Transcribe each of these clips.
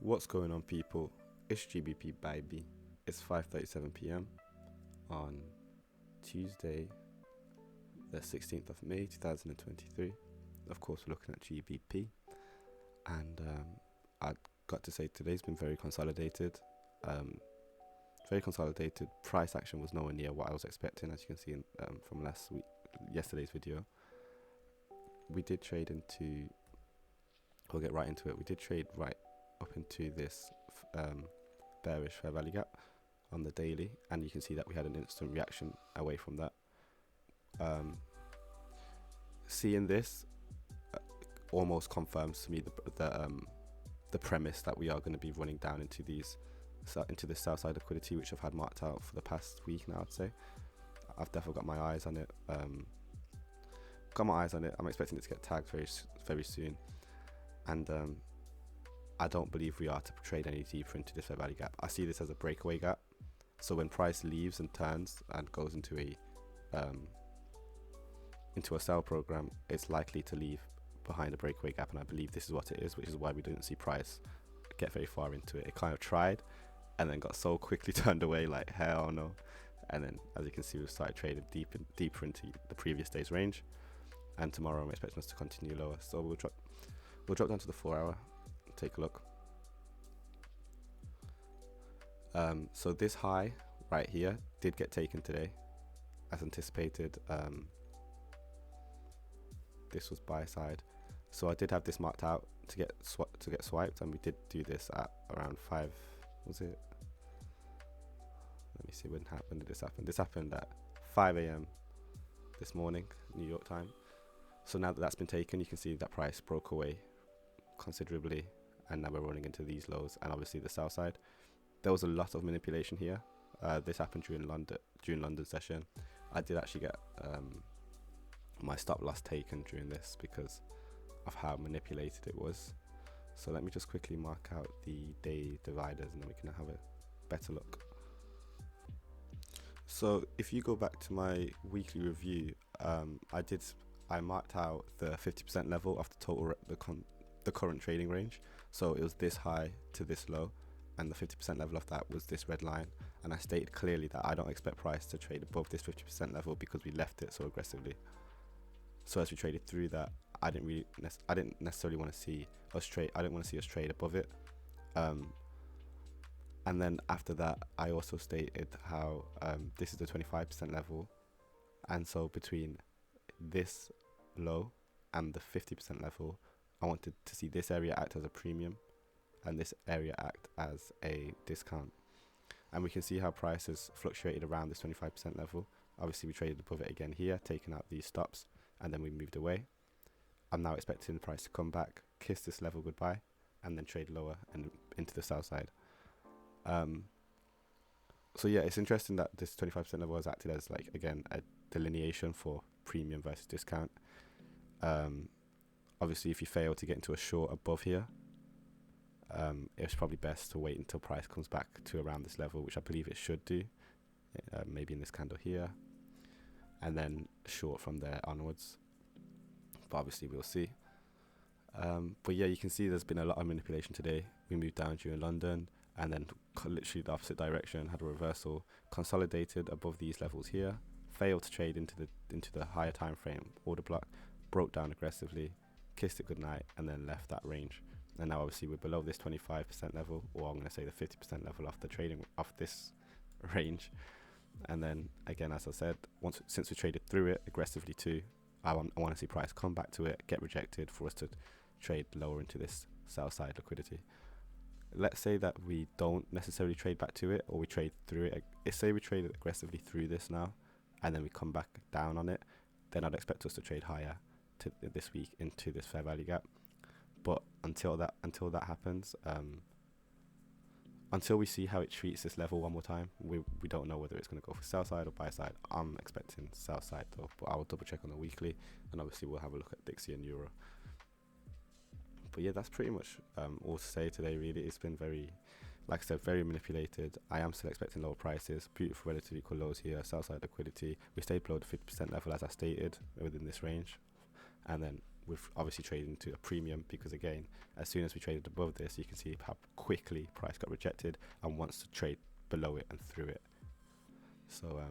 What's going on, people? It's GBP baby. It's 5:37 p.m. on Tuesday, the 16th of May 2023. Of course, we're looking at GBP, and I got to say today's been very consolidated. Price action was nowhere near what I was expecting, as you can see from yesterday's video. We did trade into. We'll get right into it. We did trade right up into this bearish fair value gap on the daily, and you can see that we had an instant reaction away from that. Seeing this almost confirms to me the premise that we are going to be running down into this sell-side liquidity, which I've had marked out for the past week now. I'd say I've definitely got my eyes on it. I'm expecting it to get tagged very soon, and I don't believe we are to trade any deeper into this fair value gap. I see this as a breakaway gap. So when price leaves and turns and goes into a sell program, it's likely to leave behind a breakaway gap, and I believe this is what it is, which is why we didn't see price get very far into it. It kind of tried and then got so quickly turned away, like hell no. And then, as you can see, we've started trading deeper into the previous day's range, and tomorrow I'm expecting us to continue lower. So we'll drop down to the 4 hour, take a look. So this high right here did get taken today as anticipated. This was buy side, so I did have this marked out to get swiped, and we did do this at around 5. Was it? Let me see, when did this happen? This happened at 5 a.m. this morning, New York time. So now that that's been taken, you can see that price broke away considerably, and now we're running into these lows, and obviously the sell side. There was a lot of manipulation here. This happened during London session. I did actually get my stop loss taken during this because of how manipulated it was. So let me just quickly mark out the day dividers, and then we can have a better look. So if you go back to my weekly review, I marked out the 50% level of the total the current trading range. So it was this high to this low, and the 50% level of that was this red line, and I stated clearly that I don't expect price to trade above this 50% level because we left it so aggressively. So as we traded through that, I didn't necessarily want to see us trade. I didn't want to see us trade above it. And then after that, I also stated how this is the 25% level, and so between this low and the 50% level, I wanted to see this area act as a premium and this area act as a discount. And we can see how prices fluctuated around this 25% level. Obviously we traded above it again here, taking out these stops, and then we moved away. I'm now expecting the price to come back, kiss this level goodbye, and then trade lower and into the sell side. So yeah, it's interesting that this 25% level has acted as, like, again, a delineation for premium versus discount. Obviously if you fail to get into a short above here, it's probably best to wait until price comes back to around this level, which I believe it should do, maybe in this candle here, and then short from there onwards, but obviously we'll see. But yeah, you can see there's been a lot of manipulation today. We moved down during London, and then literally the opposite direction, had a reversal, consolidated above these levels here, failed to trade into the higher time frame order block, broke down aggressively, kissed it goodnight, and then left that range. And now obviously we're below this 25% level, or I'm going to say the 50% level of the trading of this range. And then again, as I said, since we traded through it aggressively too, I want to see price come back to it, get rejected, for us to trade lower into this sell side liquidity. Let's say that we don't necessarily trade back to it, or we trade through it. Say we trade aggressively through this now, and then we come back down on it, then I'd expect us to trade higher this week into this fair value gap. But until that happens, until we see how it treats this level one more time, we don't know whether it's going to go for sell side or buy side. I'm expecting sell side though, but I will double check on the weekly, and obviously we'll have a look at Dixie and Euro. But yeah, that's pretty much all to say today, really. It's been very, like I said, very manipulated. I am still expecting lower prices, beautiful relative equal lows here, sell side liquidity. We stayed below the 50% level, as I stated, within this range. And then we've obviously traded into a premium, because again, as soon as we traded above this, you can see how quickly price got rejected and wants to trade below it and through it. So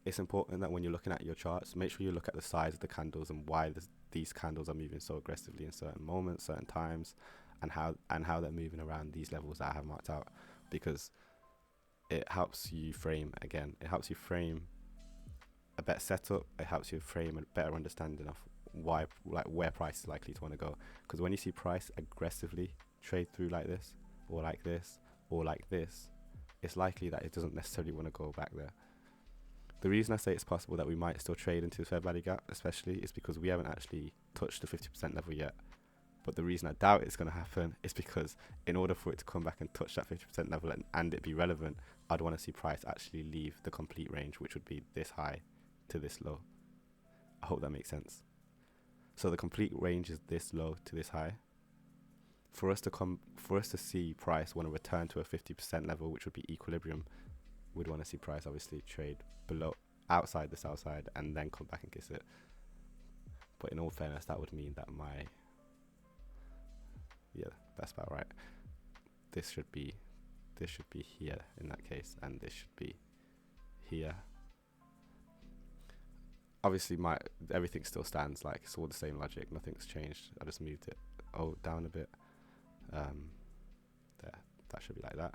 it's important that when you're looking at your charts, make sure you look at the size of the candles and why these candles are moving so aggressively in certain moments, certain times, and how they're moving around these levels that I have marked out, because it helps you frame a better setup. It helps you frame a better understanding of why, like, where price is likely to want to go. Because when you see price aggressively trade through like this, or like this, or like this, it's likely that it doesn't necessarily want to go back there. The reason I say it's possible that we might still trade into the fair value gap, especially, is because we haven't actually touched the 50% level yet. But the reason I doubt it's going to happen is because in order for it to come back and touch that 50% level and it be relevant, I'd want to see price actually leave the complete range, which would be this high to this low. I hope that makes sense. So the complete range is this low to this high. For us to see price want to return to a 50% level, which would be equilibrium, we'd want to see price obviously trade below, outside the sell side, and then come back and kiss it. But in all fairness, that would mean that that's about right. This should be here in that case, and this should be here. Obviously everything still stands, like it's all the same logic, nothing's changed. I just moved it down a bit. There, that should be like that.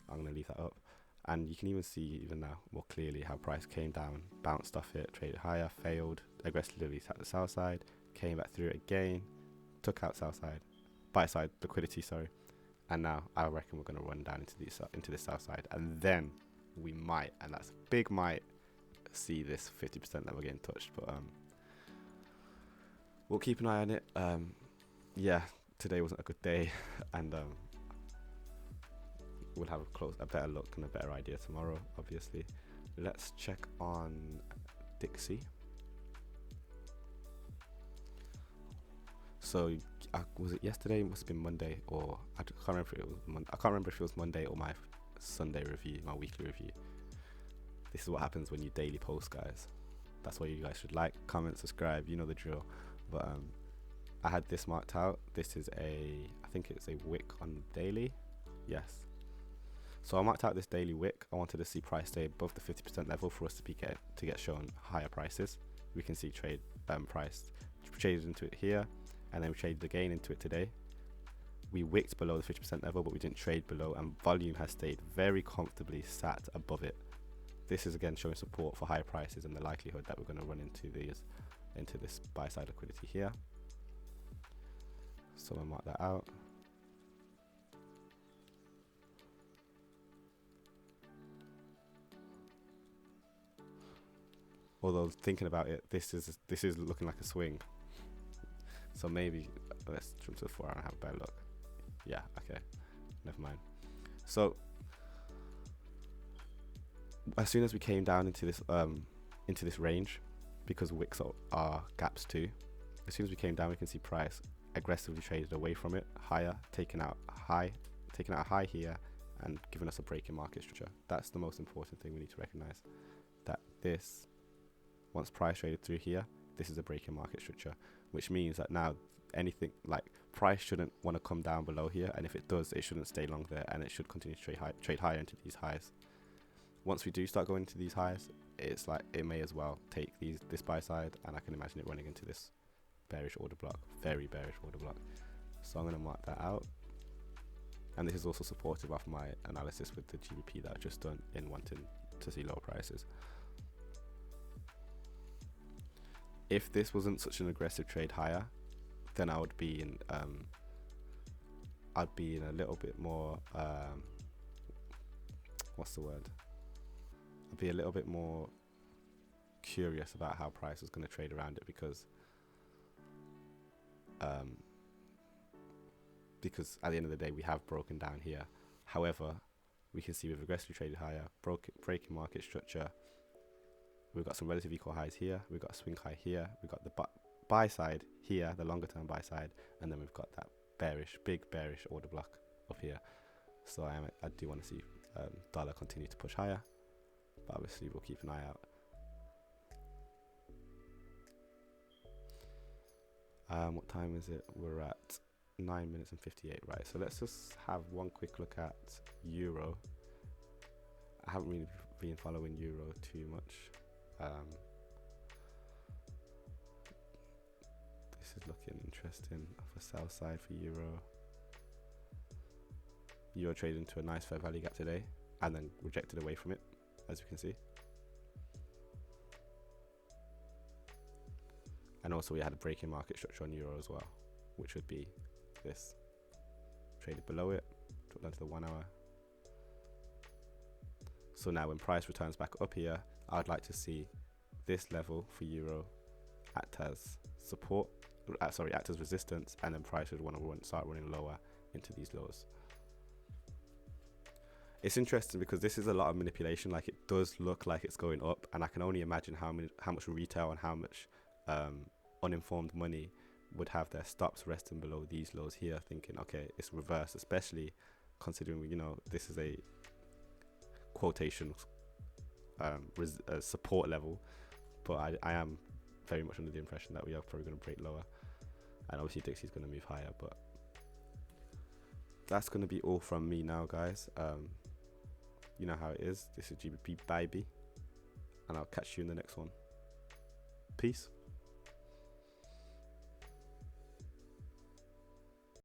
I'm gonna leave that up, and you can even see even now more clearly how price came down, bounced off it, traded higher, failed, aggressively tapped the sell side, came back through it again, took out sell side, buy side liquidity, sorry, and now I reckon we're gonna run down into this sell side, and then we might, and that's a big might, see this 50% level getting touched. But we'll keep an eye on it. Today wasn't a good day, and we'll have a better look and a better idea tomorrow, obviously. Let's check on Dixie. So was it yesterday? It must have been Monday, or I can't remember if it was Monday or my Sunday review, my weekly review. This is what happens when you daily post, guys. That's why you guys should like, comment, subscribe. You know the drill. But I had this marked out. This is I think it's a wick on daily. Yes. So I marked out this daily wick. I wanted to see price stay above the 50% level for us to get shown higher prices. We can see price traded into it here, and then we traded again into it today. We wicked below the 50% level, but we didn't trade below, and volume has stayed very comfortably sat above it. This is again showing support for higher prices and the likelihood that we're going to run into this buy side liquidity here. So I'll mark that out. Although thinking about it, this is looking like a swing. So maybe let's jump to the 4 hour and have a better look. Yeah, okay, never mind. So as soon as we came down into this range, because wicks are gaps too, as soon as we came down, we can see price aggressively traded away from it, higher, taking out a high here, and giving us a break in market structure. That's the most important thing we need to recognize. That this, once price traded through here, this is a break in market structure, which means that now anything like price shouldn't want to come down below here, and if it does, it shouldn't stay long there, and it should continue to trade higher into these highs. Once we do start going into these highs, it's like it may as well take this buy side, and I can imagine it running into this bearish order block, very bearish order block. So I'm going to mark that out, and this is also supportive of my analysis with the GBP that I've just done in wanting to see lower prices. If this wasn't such an aggressive trade higher, then I would be in a little bit more what's the word? I'd be a little bit more curious about how price was going to trade around it, because at the end of the day we have broken down here. However, we can see we've aggressively traded higher, breaking market structure. We've got some relative equal highs here, we've got a swing high here, we've got the buy side here, the longer term buy side, and then we've got that big bearish order block up here. So I do want to see dollar continue to push higher, but obviously we'll keep an eye out. What time is it? We're at 9 minutes and 58. Right, so let's just have one quick look at euro. I haven't really been following euro too much. This is looking interesting off a sell side for euro. Euro traded into a nice fair value gap today and then rejected away from it, as you can see. And also we had a break in market structure on euro as well, which would be this. Traded below it, took down to the 1 hour. So now when price returns back up here, I'd like to see this level for euro act as support, act as resistance, and then price would want to start running lower into these lows. It's interesting because this is a lot of manipulation. Like, it does look like it's going up, and I can only imagine how much retail and how much uninformed money would have their stops resting below these lows here, thinking, okay, it's reverse, especially considering, you know, this is a quotation support level. But I am very much under the impression that we are probably going to break lower, and obviously Dixie's going to move higher. But that's going to be all from me now, guys. You know how it is. This is GBP baby, and I'll catch you in the next one. Peace.